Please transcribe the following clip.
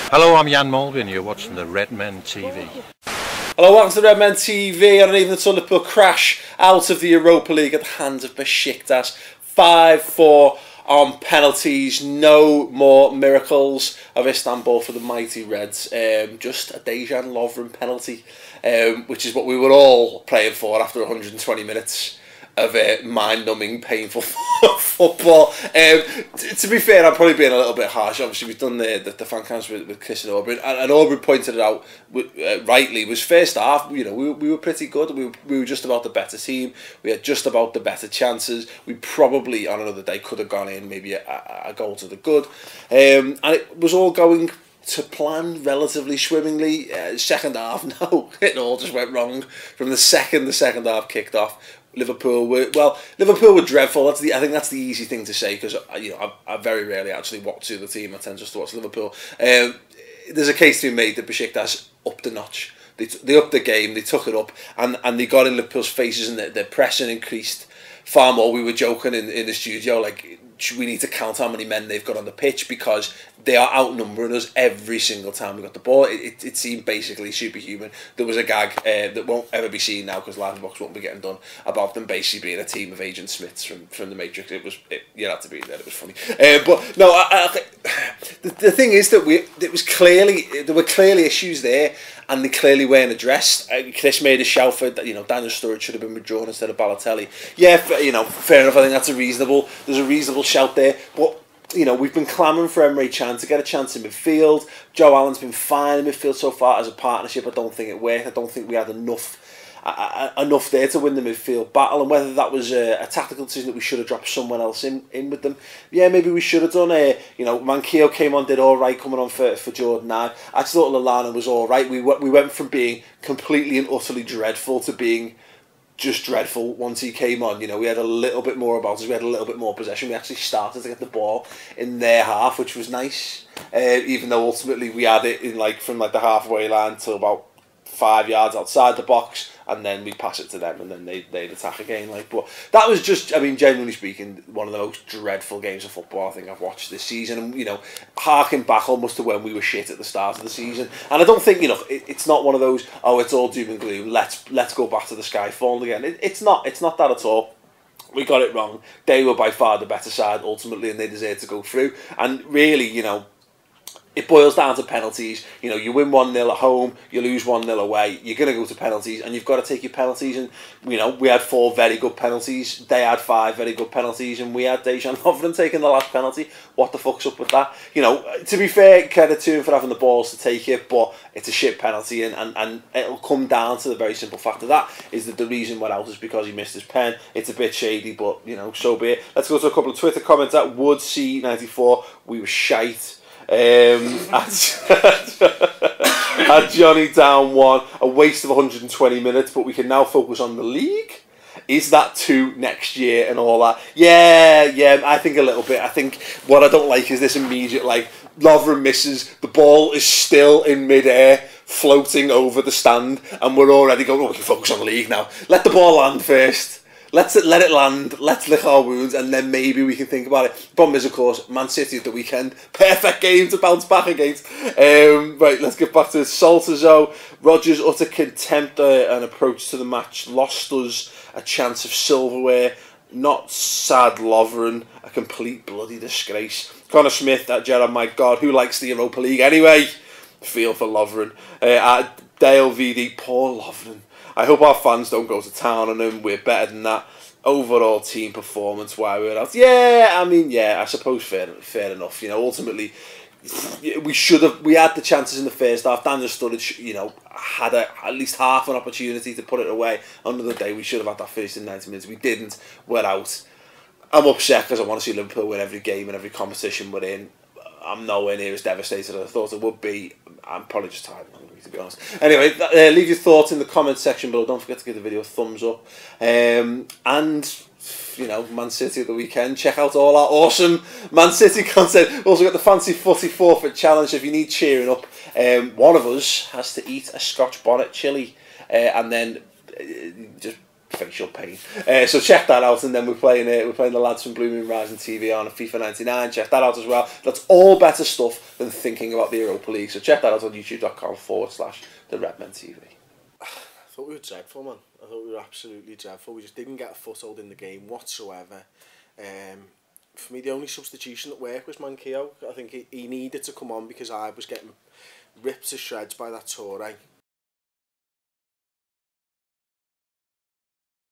Hello, I'm Jan Mulvey and you're watching the Redmen TV. Hello, welcome to Redmen TV on an evening until Liverpool crash out of the Europa League at the hands of Besiktas. 5-4 on penalties. No more miracles of Istanbul for the mighty Reds. Just a Dejan Lovren penalty, which is what we were all praying for after 120 minutes of mind-numbing, painful football. To be fair, I'm probably being a little bit harsh. Obviously, we've done the fan cams with Chris and Aubrey, and Aubrey pointed it out rightly. Was first half, you know, we were pretty good. We were just about the better team. We had just about the better chances. We probably on another day could have gone in maybe a goal to the good, and it was all going to plan relatively swimmingly. Second half, no, it all just went wrong from the second half kicked off. Liverpool were dreadful. I think that's the easy thing to say, because you know I very rarely actually watch the other team. I tend just to watch Liverpool. There's a case to be made that Besiktas upped the notch. They upped the game. They took it up, and they got in Liverpool's faces, and their pressing increased far more. We were joking in the studio, like, we need to count how many men they've got on the pitch, because they are outnumbering us every single time we got the ball. It seemed basically superhuman. There was a gag that won't ever be seen now, because Live Box won't be getting done, about them basically being a team of Agent Smiths from the Matrix. You had to be there. It was funny. But no, the thing is that there were clearly issues there, and they clearly weren't addressed. Chris made a shout for, you know, Daniel Sturridge should have been withdrawn instead of Balotelli. Yeah, you know, fair enough. I think there's a reasonable shout there, but you know, we've been clamouring for Emre Can to get a chance in midfield. Joe Allen's been fine in midfield so far as a partnership. I don't think it worked. I don't think we had enough there to win the midfield battle, and whether that was a tactical decision that we should have dropped someone else in with them. Yeah, maybe we should have done. You know, Manquillo came on, did all right coming on for Jordan now. I just thought Lallana was all right. We went from being completely and utterly dreadful to being just dreadful once he came on. You know, we had a little bit more about us. We had a little bit more possession. We actually started to get the ball in their half, which was nice. Even though ultimately we had it in from the halfway line to about 5 yards outside the box, and then we pass it to them, and then they'd attack again. But that was just, I mean, genuinely speaking, one of the most dreadful games of football I think I've watched this season. And you know, harking back almost to when we were shit at the start of the season. And I don't think, you know, it's not one of those, oh, it's all doom and gloom. Let's go back to the sky falling again. It's not that at all. We got it wrong. They were by far the better side ultimately, and they deserved to go through. And really, you know, it boils down to penalties. You know, you win 1-0 at home, you lose 1-0 away, you're going to go to penalties, and you've got to take your penalties. And, you know, we had 4 very good penalties, they had 5 very good penalties, and we had Dejan Lovren taking the last penalty. What the fuck's up with that? You know, to be fair, credit to him for having the balls to take it, but it's a shit penalty, and it'll come down to the very simple fact of that, is that the reason we're out is because he missed his pen. It's a bit shady, but, you know, so be it. Let's go to a couple of Twitter comments. At WoodC94, we were shite. At Johnny Down 1, a waste of 120 minutes, but we can now focus on the league. Is that too next year and all that? Yeah, I think a little bit. I think what I don't like is this immediate, Lovren misses, the ball is still in mid-air, floating over the stand, and we're already going, oh, we can focus on the league now. Let the ball land first. Let it land, let's lick our wounds, and then maybe we can think about it. Problem is, of course, Man City at the weekend. Perfect game to bounce back against. Right, let's get back to Saltazo. Rodgers' utter contempt and approach to the match lost us a chance of silverware. Not sad Lovren, a complete bloody disgrace. Connor Smith at Gerard, my God, who likes the Europa League anyway? Feel for Lovren. At Dale VD, poor Lovren. I hope our fans don't go to town on him. We're better than that. Overall team performance, why we're out. Yeah, I mean, yeah, I suppose fair enough. You know, ultimately, we had the chances in the first half. Daniel Sturridge, you know, had at least half an opportunity to put it away. Another day, we should have had that finished in 90 minutes. We didn't. We're out. I'm upset because I want to see Liverpool win every game and every competition we're in. I'm nowhere near as devastated as I thought it would be. I'm probably just tired, to be honest. Anyway, leave your thoughts in the comments section below. Don't forget to give the video a thumbs up. And, you know, Man City at the weekend. Check out all our awesome Man City content. We've also got the Fancy Footy Forfeit Challenge. If you need cheering up, one of us has to eat a Scotch bonnet chilli and then just facial pain. So check that out, and then we're playing the lads from Blooming Horizon TV on FIFA 99. Check that out as well. That's all better stuff than thinking about the Europa League. So check that out on youtube.com/the Redmen TV. I thought we were dreadful, man. I thought we were absolutely dreadful. We just didn't get a foothold in the game whatsoever. For me, the only substitution that worked was Manquillo. I think he needed to come on because I was getting ripped to shreds by that Toure.